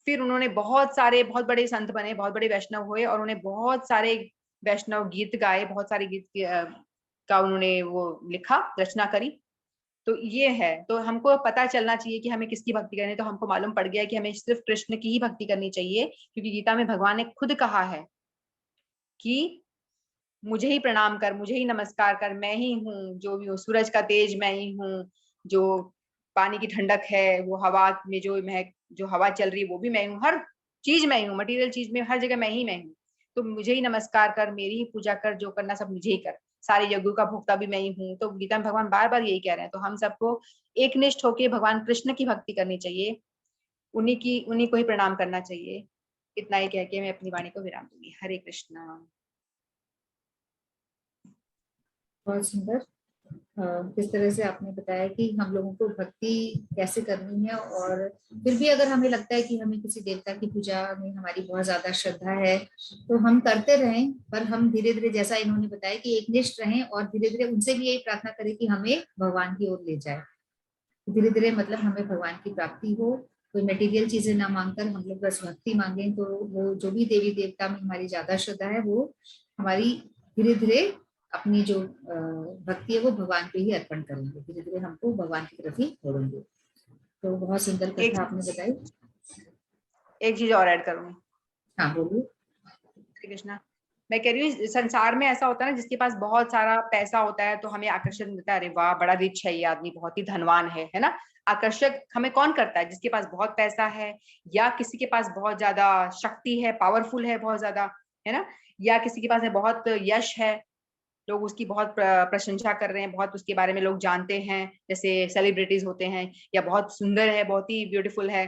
फिर उन्होंने बहुत सारे, बहुत बड़े संत बने, बहुत बड़े वैष्णव हुए, और उन्होंने बहुत सारे वैष्णव गीत गाए, बहुत सारे गीत का उन्होंने वो लिखा, रचना करी। तो ये है, तो हमको पता चलना चाहिए कि हमें किसकी भक्ति करनी है। तो हमको मालूम पड़ गया कि हमें सिर्फ कृष्ण की ही भक्ति करनी चाहिए, क्योंकि गीता में भगवान ने खुद कहा है कि मुझे ही प्रणाम कर, मुझे ही नमस्कार कर, मैं ही हूँ जो भी हूँ, सूरज का तेज मैं ही हूँ, जो पानी की ठंडक है, वो हवा में जो हवा चल रही है वो भी मैं हूँ, हर चीज मैं हूँ, मटेरियल चीज में हर जगह मैं ही हूँ। तो मुझे ही नमस्कार कर, मेरी ही पूजा कर, जो करना सब मुझे ही कर, सारे यज्ञों का भोक्ता भी मैं ही हूँ। तो गीता में भगवान बार बार यही कह रहे हैं। तो हम सबको एकनिष्ठ होकर भगवान कृष्ण की भक्ति करनी चाहिए, उन्हीं को ही प्रणाम करना चाहिए। इतना ही कह के मैं अपनी वाणी को विराम दूंगी। हरे कृष्णा। बहुत सुंदर। किस तरह से आपने बताया कि हम लोगों को भक्ति कैसे करनी है, और फिर भी अगर हमें लगता है कि हमें किसी देवता की पूजा में हमारी बहुत ज्यादा श्रद्धा है, तो हम करते रहें, पर हम धीरे धीरे, जैसा इन्होंने बताया, कि एकनिष्ठ रहें, और धीरे धीरे उनसे भी यही प्रार्थना करें कि हमें भगवान की ओर ले जाए। धीरे धीरे मतलब हमें भगवान की प्राप्ति हो, कोई मटेरियल चीजें ना मांगकर हम लोग बस भक्ति मांगे, तो वो जो भी देवी देवता में हमारी ज्यादा श्रद्धा है, वो हमारी धीरे धीरे अपनी जो भक्ति है वो भगवान पे ही अर्पण करेंगे, धीरे धीरे हमको भगवान की तरफ ही मोड़ेंगे। तो बहुत सुंदर कथा आपने बताई। एक चीज और ऐड करूंगी। हाँ बोलिए। हरे कृष्णा। मैं कह रही हूँ संसार में ऐसा होता है ना, जिसके पास बहुत सारा पैसा होता है तो हमें आकर्षण मिलता है, अरे वाह बड़ा रिच है ये आदमी, बहुत ही धनवान है ना। आकर्षक हमें कौन करता है, जिसके पास बहुत पैसा है, या किसी के पास बहुत ज्यादा शक्ति है, पावरफुल है बहुत ज्यादा, है ना, या किसी के पास है बहुत यश है, लोग उसकी बहुत प्रशंसा कर रहे हैं, बहुत उसके बारे में लोग जानते हैं, जैसे सेलिब्रिटीज होते हैं, या बहुत सुंदर है, बहुत ही ब्यूटीफुल है,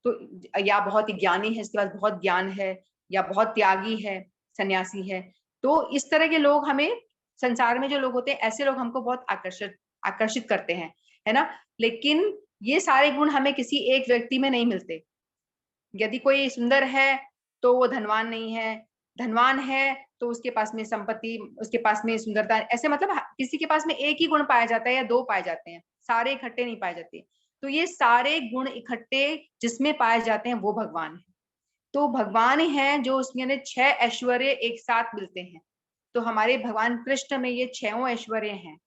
तो या बहुत ही ज्ञानी है, इसके पास बहुत ज्ञान है, या बहुत त्यागी है, सन्यासी है। तो इस तरह के लोग हमें, संसार में जो लोग होते हैं ऐसे लोग हमको बहुत आकर्षित करते हैं, है ना। लेकिन ये सारे गुण हमें किसी एक व्यक्ति में नहीं मिलते। यदि कोई सुंदर है तो वो धनवान नहीं है, धनवान है तो उसके पास में संपत्ति, उसके पास में सुंदरता, ऐसे मतलब किसी के पास में एक ही गुण पाया जाता है या दो पाए जाते हैं, सारे इकट्ठे नहीं पाए जाते। तो ये सारे गुण इकट्ठे जिसमें पाए जाते हैं वो भगवान है। तो भगवान ही है जो उसमें 6 ऐश्वर्य एक साथ मिलते हैं। तो हमारे भगवान कृष्ण में ये 6 ऐश्वर्य हैं,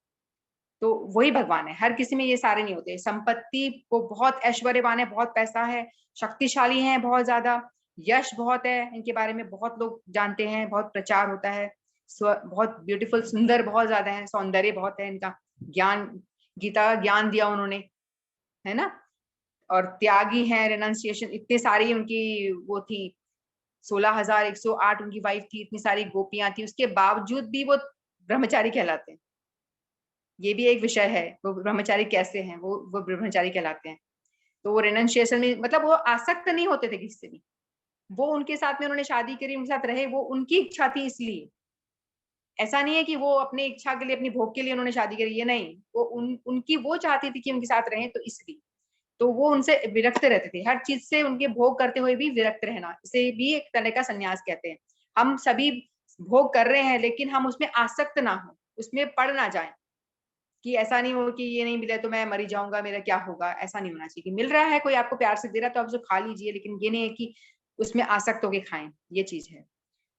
तो वही भगवान है। हर किसी में ये सारे नहीं होते। संपत्ति को बहुत ऐश्वर्यवान है, बहुत पैसा है, शक्तिशाली है बहुत ज्यादा, यश बहुत है, इनके बारे में बहुत लोग जानते हैं, बहुत प्रचार होता है, बहुत ब्यूटीफुल, सुंदर बहुत ज्यादा है, सौंदर्य बहुत है इनका, ज्ञान, गीता का ज्ञान दिया उन्होंने, है ना। और त्यागी हैं, रेनंसिएशन, इतने सारी उनकी वो थी, 16,108 उनकी वाइफ थी, इतनी सारी गोपियां थी, उसके बावजूद भी वो ब्रह्मचारी कहलाते हैं। ये भी एक विषय है, वो ब्रह्मचारी कैसे हैं, वो ब्रह्मचारी कहलाते हैं। तो वो रेनंसिएशन में मतलब वो आसक्त नहीं होते थे किसी से भी, वो उनके साथ में उन्होंने शादी करी, उनके साथ रहे, वो उनकी इच्छा थी, इसलिए ऐसा नहीं है कि वो अपनी इच्छा के लिए, अपनी भोग के लिए उन्होंने शादी करी, ये नहीं, वो उनकी वो चाहती थी कि उनके साथ रहें, तो इसलिए तो वो उनसे विरक्त रहते थे, हर चीज से उनके भोग करते हुए भी विरक्त रहना, इसे भी एक तरह का संन्यास कहते हैं। हम सभी भोग कर रहे हैं लेकिन हम उसमें आसक्त ना हो, उसमें पड़ ना जाए, कि ऐसा नहीं हो कि ये नहीं मिला तो मैं मरी जाऊंगा, मेरा क्या होगा, ऐसा नहीं होना चाहिए। कि मिल रहा है, कोई आपको प्यार से दे रहा है तो आप उसे खा लीजिए, लेकिन ये नहीं है कि उसमें आसक्त होके खाएं, ये चीज है।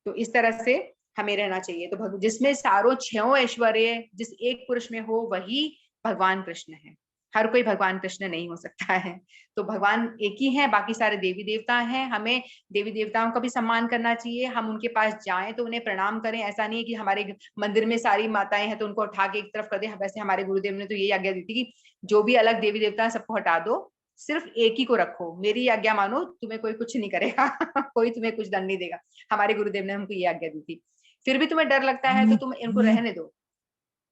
तो इस तरह से हमें रहना चाहिए। तो जिसमें सारों छहों ऐश्वर्य जिस एक पुरुष में हो, वही भगवान कृष्ण है। हर कोई भगवान कृष्ण नहीं हो सकता है। तो भगवान एक ही है, बाकी सारे देवी देवता हैं। हमें देवी देवताओं का भी सम्मान करना चाहिए, हम उनके पास जाएं तो उन्हें प्रणाम करें। ऐसा नहीं है कि हमारे मंदिर में सारी माताएं हैं तो उनको उठा के एक तरफ कर दे। वैसे हमारे गुरुदेव ने तो यही आज्ञा दी थी कि जो भी अलग देवी देवता है सबको हटा दो, सिर्फ एक ही को रखो, मेरी आज्ञा मानो, तुम्हें कोई कुछ नहीं करेगा कोई तुम्हें कुछ दंड नहीं देगा। हमारे गुरुदेव ने हमको ये आज्ञा दी थी। फिर भी तुम्हें डर लगता है तो तुम इनको रहने दो,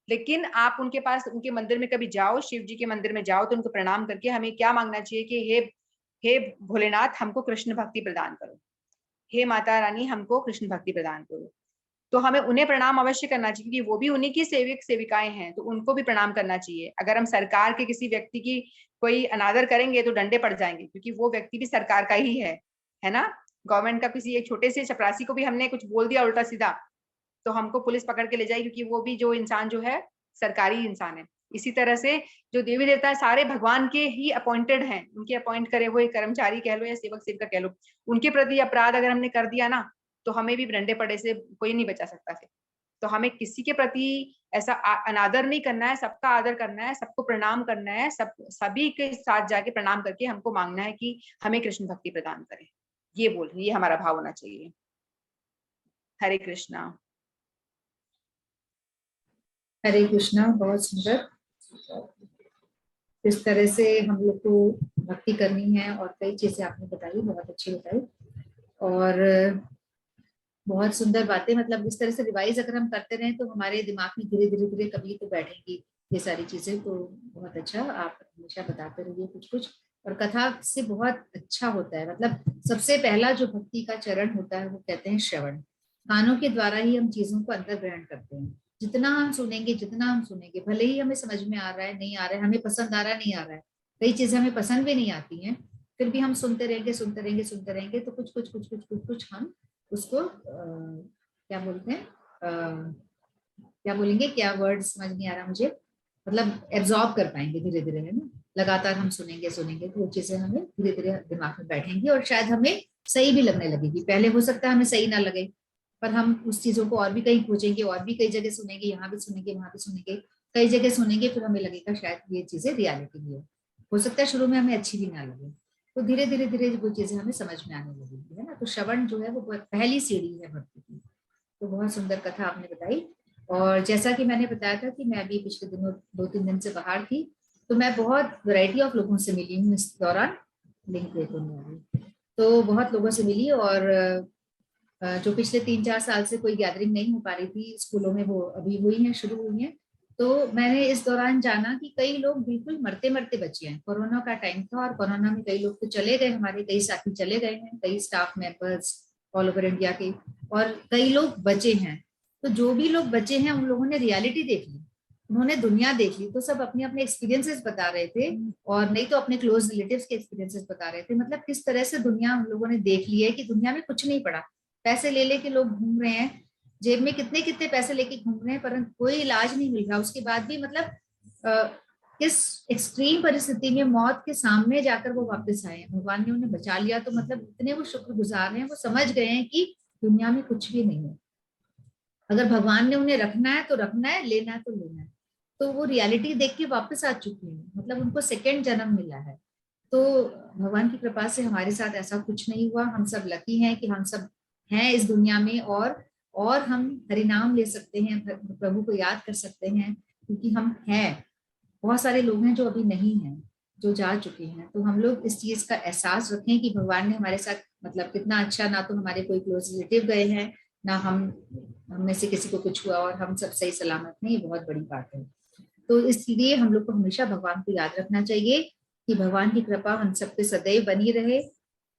लेकिन आप उनके पास, उनके मंदिर में कभी जाओ, शिव जी के मंदिर में जाओ तो उनको प्रणाम करके हमें क्या मांगना चाहिए कि हे भोलेनाथ, हमको कृष्ण भक्ति प्रदान करो, हे माता रानी, हमको कृष्ण भक्ति प्रदान करो। तो हमें उन्हें प्रणाम अवश्य करना चाहिए, क्योंकि वो भी उन्हीं की सेवक सेविकाएं हैं, तो उनको भी प्रणाम करना चाहिए। अगर हम सरकार के किसी व्यक्ति की कोई अनादर करेंगे तो डंडे पड़ जाएंगे, क्योंकि वो व्यक्ति भी सरकार का ही है ना। गवर्नमेंट का किसी एक छोटे से चपरासी को भी हमने कुछ बोल दिया उल्टा सीधा, तो हमको पुलिस पकड़ के ले जाएगी, क्योंकि वो भी जो इंसान जो है सरकारी इंसान है। इसी तरह से जो देवी देवता है सारे भगवान के ही अपॉइंटेड हैं, उनके अपॉइंट करे हुए कर्मचारी कह लो या सेवक सेविका कह लो। उनके प्रति अपराध अगर हमने कर दिया ना, तो हमें भी डंडे पड़े से कोई नहीं बचा सकता फिर। तो हमें किसी के प्रति ऐसा अनादर नहीं करना है, सबका आदर करना है, सबको प्रणाम करना है, सभी के साथ जाके प्रणाम करके हमको मांगना है कि हमें कृष्ण भक्ति प्रदान करें। ये हमारा भाव होना चाहिए। हरे कृष्णा। हरे कृष्णा। बहुत सुंदर, इस तरह से हम लोग को भक्ति करनी है, और कई चीजें आपने बताई, बहुत अच्छी बताई, और बहुत सुंदर बातें। मतलब इस तरह से रिवाइज अगर हम करते रहें तो हमारे दिमाग में धीरे धीरे धीरे कभी तो बैठेंगी ये सारी चीजें। तो बहुत अच्छा, आप हमेशा बताते रहिए कुछ कुछ, और कथा से बहुत अच्छा होता है। मतलब सबसे पहला जो भक्ति का चरण होता है वो कहते हैं श्रवण। कानों के द्वारा ही हम चीजों को अंतर ग्रहण करते हैं। जितना हम सुनेंगे, भले ही हमें समझ में आ रहा है, नहीं आ रहा है, हमें पसंद आ रहा है, नहीं आ रहा है, कई चीजें हमें पसंद भी नहीं आती हैं, फिर भी हम सुनते रहेंगे तो कुछ हम उसको क्या बोलते हैं, क्या बोलेंगे, क्या वर्ड समझ नहीं आ रहा मुझे, मतलब एब्जॉर्ब कर पाएंगे धीरे धीरे, है ना। लगातार हम सुनेंगे तो वो चीजें हमें धीरे धीरे दिमाग में बैठेंगी, और शायद हमें सही भी लगने लगेगी। पहले हो सकता है हमें सही ना लगे, पर हम उस चीजों को और भी कहीं खोजेंगे, और भी कई जगह सुनेंगे, यहाँ भी सुनेंगे, वहां भी सुनेंगे, कई जगह सुनेंगे, फिर हमें लगेगा शायद ये चीजें रियलिटी भी हो सकता है शुरू में हमें अच्छी भी ना लगे, तो धीरे धीरे धीरे वो चीजें हमें समझ में आने लगेगी, है ना। तो श्रवण जो है वो पहली सीढ़ी है भक्ति की। तो बहुत सुंदर कथा आपने बताई। और जैसा कि मैंने बताया था कि मैं अभी पिछले दिनों 2-3 दिन से बाहर थी, तो मैं बहुत वैरायटी ऑफ लोगों से मिली हूँ इस दौरान। लिंक देखो अभी, तो बहुत लोगों से मिली, और जो पिछले 3-4 साल से कोई गैदरिंग नहीं हो पा रही थी स्कूलों में, वो अभी हुई है, शुरू हुई है। तो मैंने इस दौरान जाना कि कई लोग बिल्कुल मरते मरते बचे हैं। कोरोना का टाइम था, और कोरोना में कई लोग तो चले गए, हमारे कई साथी चले गए हैं, कई staff members all over India के, और कई लोग बचे हैं। तो जो भी लोग बचे हैं उन लोगों ने रियलिटी देख ली, उन्होंने दुनिया देख ली, तो सब अपने अपने एक्सपीरियंसेस बता रहे थे, और नहीं तो अपने क्लोज रिलेटिव्स के एक्सपीरियंसेस बता रहे थे। मतलब किस तरह से दुनिया हम लोगों ने देख ली है कि दुनिया में कुछ नहीं पड़ा। पैसे ले लेके लोग घूम रहे हैं, जेब में कितने कितने पैसे लेके घूम रहे हैं, परंतु कोई इलाज नहीं मिल रहा। उसके बाद भी मतलब इस एक्सट्रीम परिस्थिति में मौत के सामने जाकर वो वापस आए हैं, भगवान ने उन्हें बचा लिया। तो मतलब इतने वो शुक्रगुजार हैं, वो समझ गए हैं कि दुनिया में कुछ भी नहीं है, अगर भगवान ने उन्हें रखना है तो रखना है, लेना है तो लेना है। तो वो रियलिटी देख के वापस आ चुके हैं, मतलब उनको सेकंड जन्म मिला है। तो भगवान की कृपा से हमारे साथ ऐसा कुछ नहीं हुआ। हम सब लकी हैं कि हम सब हैं इस दुनिया में, और हम हरिनाम ले सकते हैं, प्रभु को याद कर सकते हैं, क्योंकि हम हैं। बहुत सारे लोग हैं जो अभी नहीं हैं, जो जा चुके हैं। तो हम लोग इस चीज का एहसास रखें कि भगवान ने हमारे साथ मतलब कितना अच्छा, ना तो हमारे कोई क्लोज रिलेटिव गए हैं, ना हम में से किसी को कुछ हुआ, और हम सब सही सलामत हैं, ये बहुत बड़ी बात है। तो इसलिए हम लोग को हमेशा भगवान को याद रखना चाहिए कि भगवान की कृपा हम सब पे सदैव बनी रहे,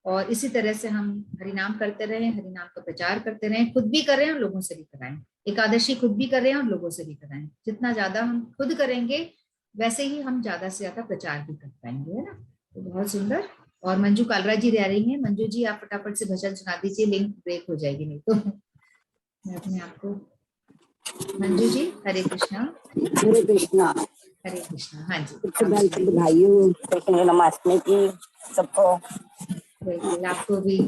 और इसी तरह से हम हरिनाम करते रहें, हरिनाम का प्रचार करते रहें, खुद भी करें और लोगों से भी कराएं। एकादशी खुद भी करें और लोगों से भी कराएं। जितना ज्यादा हम खुद करेंगे वैसे ही हम ज्यादा से ज्यादा प्रचार भी कर पाएंगे, है ना। तो बहुत सुंदर। और मंजू कालरा जी रह रही हैं। मंजू जी आप फटाफट से भजन सुना दीजिए, लिंक ब्रेक हो जाएगी नहीं तो। मैं अपने आप को, मंजू जी हरे कृष्णा। हरे कृष्णा। हरे कृष्णा। हाँ जी, सबसे आप पहले तो सुनाइए। बधाई कृष्ण जन्माष्टमी की सबको। बिल्कुल, आपको भी।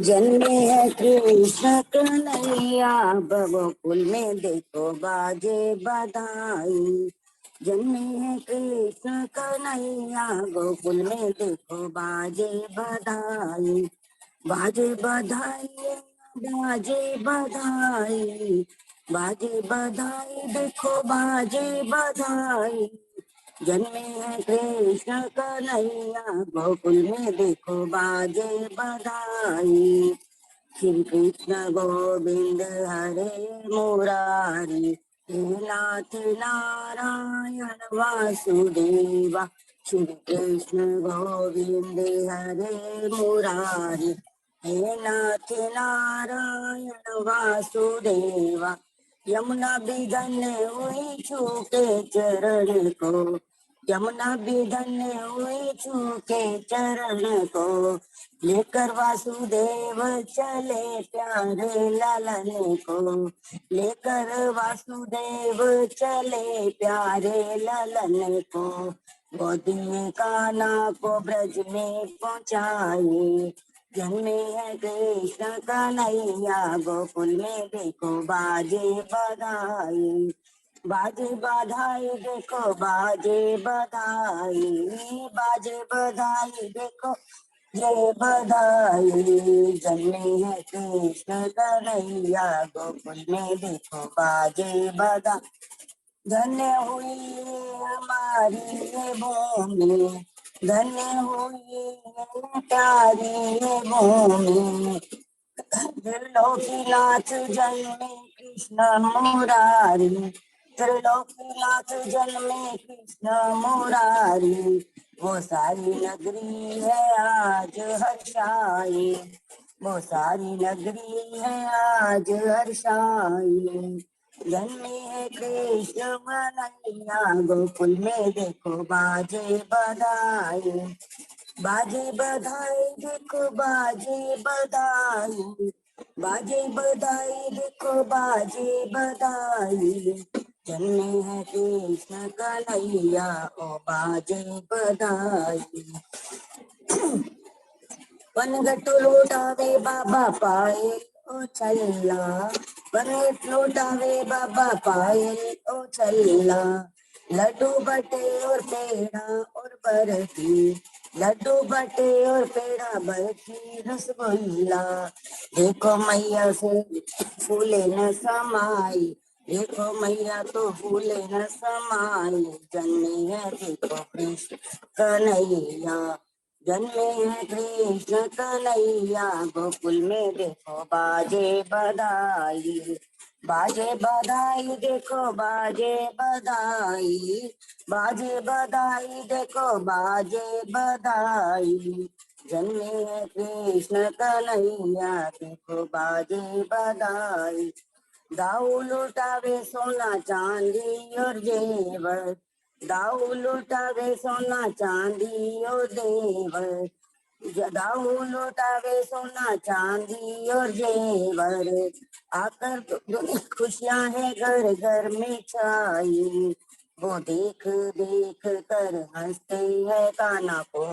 जन्मे है कृष्ण कन्हैया, गोकुल में देखो बाजे बधाई। जन्मे है कृष्ण कन्हैया, गोकुल में देखो बाजे बधाई। बाजे बधाई, बाजे बधाई, बाजे बधाई, देखो बाजे बधाई। जन्मे है कृष्ण कन्हैया, गोकुल में देखो बाजे बधाई। श्री कृष्ण गोविंद हरे मुरारी, हे नाथ नारायण वासुदेवा। श्री कृष्ण गोविंद हरे मुरारी, हे नाथ नारायण वासुदेवा। यमुना भी धन्य हुई छूके चरण को, यमुना भी धन्य हुई छूके चरण को। लेकर वासुदेव चले प्यारे लालन को, लेकर वासुदेव चले प्यारे लालन को। गोदी में कान्हा को ब्रज में पहुँचाए। जन्मे है कृष्ण कन्हैया, गोकुल में देखो बाजे बधाई। बाजे बधाई, देखो बाजे बधाई, बाजे बधाई, देखो जय बधाई। जन्मे है कृष्ण कन्हैया, गोकुल में देखो बाजे बधाई। धन्य हुई हमारी ये भूमि, धन्य हुई ये प्यारी ये भूमि। त्रिलोकीनाथ जन्मे कृष्ण मुरारी, त्रिलोकीनाथ जन्मे कृष्ण मुरारी। वो सारी नगरी है आज हर्षाई, वो सारी नगरी है आज हर्षाई। जन्मे है कृष्ण कन्हैया, गोकुल में देखो बाजे बधाई। बाजे बधाई, देखो बाजे बधाई, बाजे बधाई, देखो बाजे बधाई। जन्मे है कृष्ण कन्हैया, ओ बाजे बधाई। पनघट लौटावे बाबा पाए ओ छल्ला, पनघट लौटावे बाबा पाए ओ छल्ला। लड्डू बटे और पेड़ा और बर्फी, लड्डू बटे और पेड़ा बर्फी रसगुल्ला। देखो मैया से फूले न समाई, देखो मैया तो फूले न समाई। जन्मे है देखो कृष्ण कन्हैया, जन्मे है कृष्ण कन्हैया, गोकुल में देखो बाजे बधाई। बाजे बधाई, देखो बाजे बधाई, बाजे बधाई, देखो बाजे बधाई। जन्मे है कृष्ण कन्हैया, देखो बाजे बधाई। दाऊ लुटावे सोना चांदी और जेवर, दाऊ लुटावे सोना चांदी और जेवर। दाऊ लुटावे सोना चांदी और जेवर। आकर खुशियां है घर घर में छाई। वो देख देख कर हंसते हैं कान्हा को,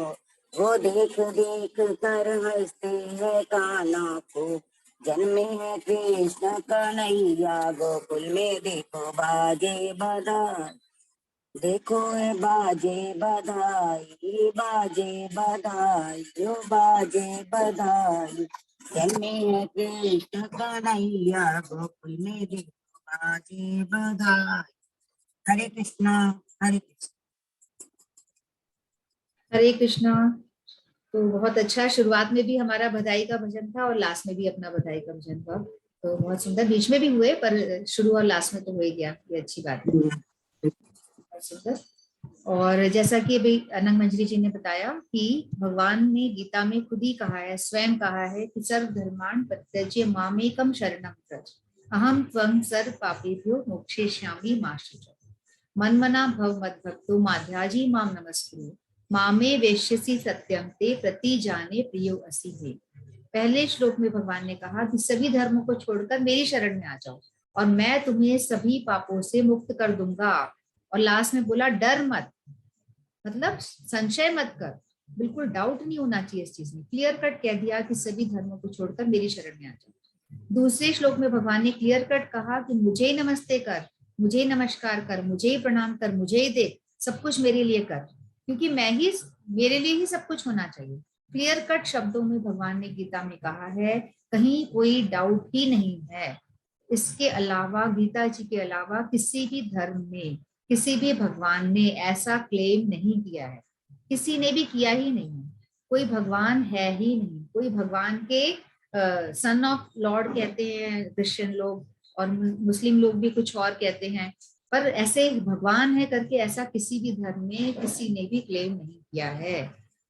वो देख देख कर हंसते हैं कान्हा को। जन्मे है कृष्ण कन्हैया, गोकुल में देखो बाजे बधाई। देखो है बाजे बधाई, बाजे बधाई, जो बाजे बधाई। जन्मे है कृष्ण कन्हैया, गोकुल में देखो बाजे बधाई। हरे कृष्णा, हरे कृष्णा। हरे कृष्णा। तो बहुत अच्छा, शुरुआत में भी हमारा बधाई का भजन था और लास्ट में भी अपना बधाई का भजन था, तो बहुत सुंदर। बीच में भी हुए पर शुरू और लास्ट में तो हो ही गया, ये अच्छी बात है, बहुत सुंदर। और जैसा कि अभी अनंग मंजरी जी ने बताया कि भगवान ने गीता में खुद ही कहा है, स्वयं कहा है कि सर्व धर्मान् परित्यज्य मामेकं शरणं व्रज अहम त्वं सर्व पापेभ्यो मोक्षयिष्यामि मा शुचः। मन्मना भव मद्भक्तो माध्याजी माम नमस्कुरु मामे वेश्यसि सत्यम ते प्रति जाने प्रियो असि मे। पहले श्लोक में भगवान ने कहा कि सभी धर्मों को छोड़कर मेरी शरण में आ जाओ और मैं तुम्हें सभी पापों से मुक्त कर दूंगा। और लास्ट में बोला डर मत, मतलब संशय मत कर, बिल्कुल डाउट नहीं होना चाहिए इस चीज में, क्लियर कट कह दिया कि सभी धर्मों को छोड़कर मेरी शरण में आ जाओ। दूसरे श्लोक में भगवान ने क्लियर कट कहा कि मुझे ही नमस्ते कर, मुझे ही नमस्कार कर, मुझे ही प्रणाम कर, मुझे ही देख, सब कुछ मेरे लिए कर, क्योंकि मैं ही, मेरे लिए ही सब कुछ होना चाहिए। क्लियर कट शब्दों में भगवान ने गीता में कहा है, कहीं कोई डाउट ही नहीं है। इसके अलावा गीता जी के अलावा किसी भी धर्म में, किसी भी भगवान ने ऐसा क्लेम नहीं किया है, किसी ने भी किया ही नहीं है। कोई भगवान है ही नहीं, कोई भगवान के सन ऑफ लॉर्ड कहते हैं क्रिश्चियन लोग, और मुस्लिम लोग भी कुछ और कहते हैं, पर ऐसे भगवान है करके ऐसा किसी भी धर्म में किसी ने भी क्लेम नहीं किया है।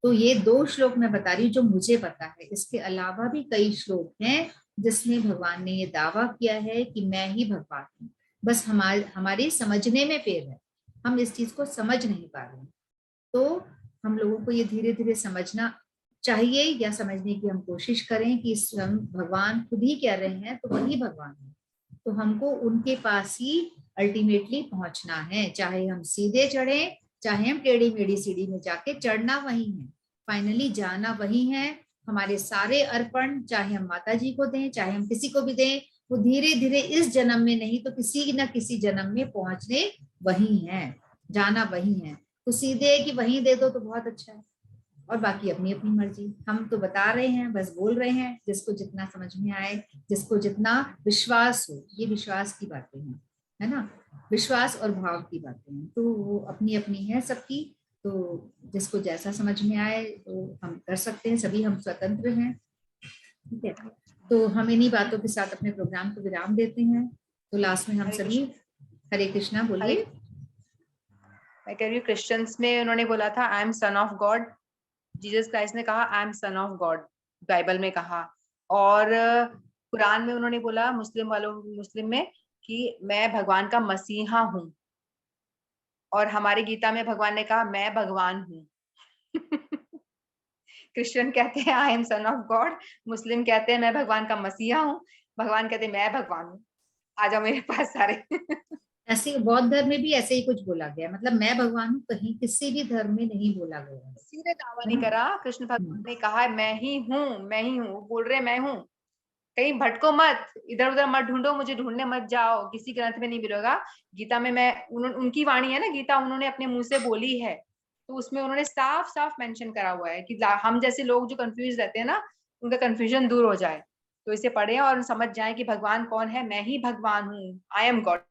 तो ये 2 श्लोक मैं बता रही हूँ जो मुझे पता है, इसके अलावा भी कई श्लोक हैं जिसमें भगवान ने ये दावा किया है कि मैं ही भगवान हूँ। बस हमारी समझने में फेर है, हम इस चीज को समझ नहीं पा रहे हैं। तो हम लोगों को ये धीरे धीरे समझना चाहिए, या समझने की हम कोशिश करें कि स्वयं भगवान खुद ही कह रहे हैं तो वही भगवान है, तो हमको उनके पास ही अल्टीमेटली पहुंचना है, चाहे हम सीधे चढ़े, चाहे हम टेढ़ी मेढ़ी सीढ़ी में जाके चढ़ना वही है, फाइनली जाना वही है। हमारे सारे अर्पण चाहे हम माता जी को दें, चाहे हम किसी को भी दें, वो धीरे धीरे इस जन्म में नहीं तो किसी न किसी जन्म में पहुंचने वही है, जाना वही है। तो सीधे कि वही दे दो तो बहुत अच्छा है, और बाकी अपनी अपनी मर्जी। हम तो बता रहे हैं, बस बोल रहे हैं, जिसको जितना समझ में आए, जिसको जितना विश्वास हो, ये विश्वास की बातें हैं, है ना, विश्वास और भाव की बातें हैं, तो वो अपनी अपनी है सबकी। तो जिसको जैसा समझ में आए तो हम कर सकते हैं, सभी हम स्वतंत्र हैं, ठीक है। तो हम इन्हीं बातों के साथ अपने प्रोग्राम को विराम देते हैं। तो लास्ट में हम सभी हरे कृष्णा बोलिए। मैं कह रही हूँ क्रिश्चियंस में उन्होंने बोला था आई am son of God, Jesus Christ ने कहा आई am son of God, Bible में कहा, और कुरान में उन्होंने बोला मुस्लिम में कि मैं भगवान का मसीहा हूँ, और हमारी गीता में भगवान ने कहा मैं भगवान हूँ। क्रिश्चियन कहते हैं I am son of God, Muslim कहते हैं मैं भगवान का मसीहा हूँ, भगवान कहते हैं मैं भगवान हूँ, आ जाओ मेरे पास सारे। ऐसे बौद्ध धर्म में भी ऐसे ही कुछ बोला गया, मतलब मैं भगवान हूँ, कहीं किसी भी धर्म में नहीं बोला गया है। किसी ने दावा नहीं करा, कृष्ण भगवान ने कहा मैं ही हूँ, मैं ही हूँ, वो बोल रहे मैं हूँ। कहीं भटको मत, इधर उधर मत ढूंढो, मुझे ढूंढने मत जाओ, किसी ग्रंथ में नहीं मिलेगा। गीता में मैं उनकी वाणी है ना, गीता उन्होंने अपने मुंह से बोली है, तो उसमें उन्होंने साफ साफ मेंशन करा हुआ है कि हम जैसे लोग जो कंफ्यूज रहते हैं ना, उनका कंफ्यूजन दूर हो जाए। तो इसे पढ़े और समझ जाए कि भगवान कौन है, मैं ही भगवान हूँ, आई एम गॉड।